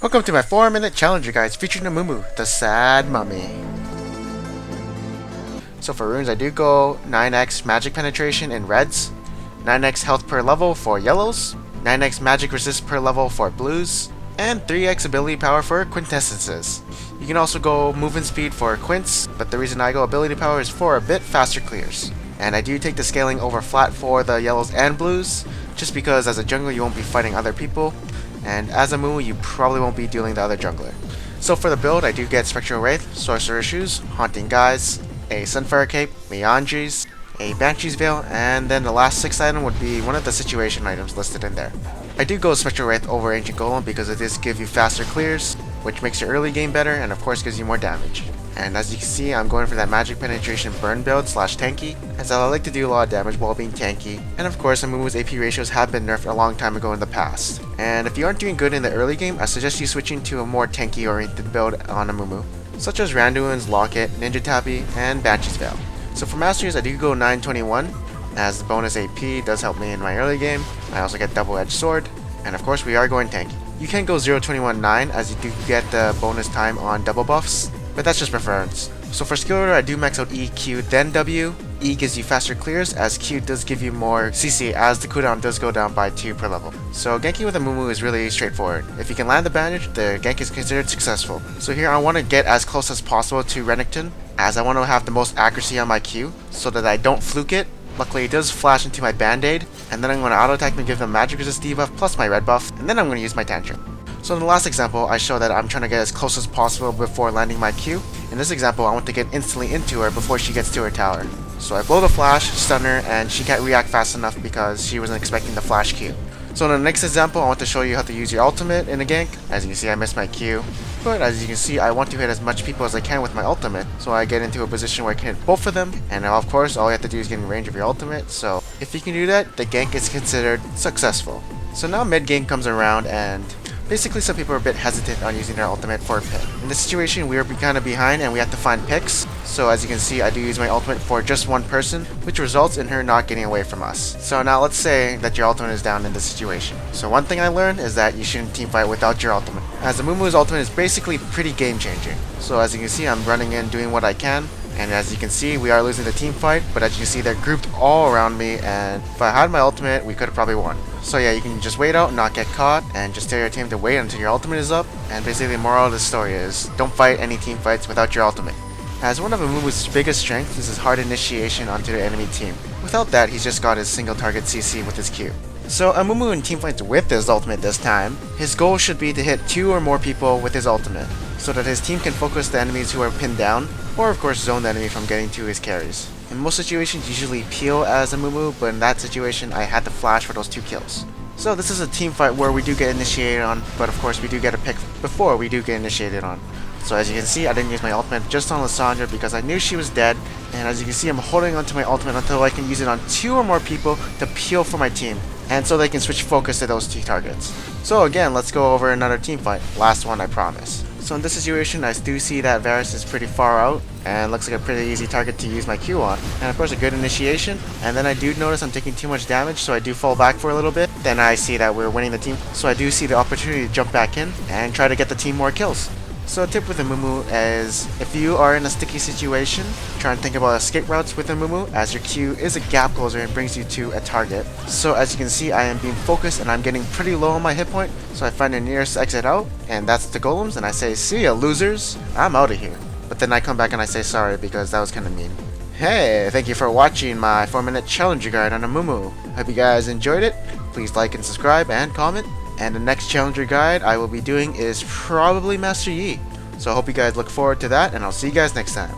Welcome to my 4-minute challenger guides featuring Amumu, the sad mummy. So for runes I do go 9x magic penetration in reds, 9x health per level for yellows, 9x magic resist per level for blues, and 3x ability power for quintessences. You can also go movement speed for quints, but the reason I go ability power is for a bit faster clears. And I do take the scaling over flat for the yellows and blues, just because as a jungler you won't be fighting other people, and as a Amumu you probably won't be dealing the other jungler. So for the build I do get Spectral Wraith, Sorcerer Shoes, Haunting Guise, a Sunfire Cape, Meandries, a Banshee's Veil, and then the last 6th item would be one of the situation items listed in there. I do go Spectral Wraith over Ancient Golem because it does give you faster clears, which makes your early game better and of course gives you more damage. And as you can see, I'm going for that magic penetration burn build slash tanky, as I like to do a lot of damage while being tanky, and of course Amumu's AP ratios have been nerfed a long time ago in the past. And if you aren't doing good in the early game, I suggest you switching to a more tanky oriented build on Amumu, such as Randuin's Locket, Ninja Tabi, and Banshee's Veil. So for Masteries I do go 921, as the bonus AP does help me in my early game. I also get Double Edged Sword, and of course we are going tanky. You can go 021-9 as you do get the bonus time on double buffs, but that's just preference. So for skill order I do max out E, Q, then W. E gives you faster clears, as Q does give you more CC as the cooldown does go down by 2 per level. So ganking with Amumu is really straightforward. If you can land the bandage, the gank is considered successful. So here I want to get as close as possible to Renekton, as I want to have the most accuracy on my Q, so that I don't fluke it. Luckily it does flash into my band-aid, and then I'm going to auto attack and give them magic resist debuff plus my red buff, and then I'm going to use my tantrum. So in the last example, I show that I'm trying to get as close as possible before landing my Q. In this example, I want to get instantly into her before she gets to her tower. So I blow the flash, stun her, and she can't react fast enough because she wasn't expecting the flash Q. So in the next example, I want to show you how to use your ultimate in a gank. As you can see, I missed my Q. But as you can see, I want to hit as much people as I can with my ultimate, so I get into a position where I can hit both of them, and of course, all you have to do is get in range of your ultimate, so if you can do that, the gank is considered successful. So now mid game comes around, and basically some people are a bit hesitant on using their ultimate for a pick. In this situation, we are kind of behind and we have to find picks. So as you can see, I do use my ultimate for just one person, which results in her not getting away from us. So now let's say that your ultimate is down in this situation. So one thing I learned is that you shouldn't teamfight without your ultimate, as Amumu's ultimate is basically pretty game changing. So as you can see, I'm running in doing what I can. And as you can see, we are losing the team fight, but as you can see, they're grouped all around me, and if I had my ultimate, we could have probably won. So yeah, you can just wait out, not get caught, and just tell your team to wait until your ultimate is up. And basically the moral of the story is, don't fight any team fights without your ultimate. As one of Amumu's biggest strengths is his hard initiation onto the enemy team. Without that, he's just got his single target CC with his Q. So Amumu in teamfights with his ultimate this time, his goal should be to hit 2 or more people with his ultimate, so that his team can focus the enemies who are pinned down, or of course zone the enemy from getting to his carries. In most situations usually peel as Amumu, but in that situation I had to flash for those 2 kills. So this is a team fight where we do get initiated on, but of course we do get a pick before we do get initiated on. So as you can see, I didn't use my ultimate just on Lissandra because I knew she was dead, and as you can see, I'm holding onto my ultimate until I can use it on 2 or more people to peel for my team, and so they can switch focus to those 2 targets. So again, let's go over another team fight. Last one, I promise. So in this situation, I do see that Varus is pretty far out, and looks like a pretty easy target to use my Q on. And of course a good initiation, and then I do notice I'm taking too much damage, so I do fall back for a little bit. Then I see that we're winning the team, so I do see the opportunity to jump back in and try to get the team more kills. So a tip with Amumu is, if you are in a sticky situation, try and think about escape routes with Amumu, as your Q is a gap closer and brings you to a target. So as you can see, I am being focused and I'm getting pretty low on my hit point, so I find the nearest exit out, and that's the golems, and I say, see ya losers, I'm out of here. But then I come back and I say sorry because that was kind of mean. Hey, thank you for watching my 4-minute challenger guide on Amumu. Hope you guys enjoyed it. Please like and subscribe and comment. And the next challenger guide I will be doing is probably Master Yi. So I hope you guys look forward to that, and I'll see you guys next time.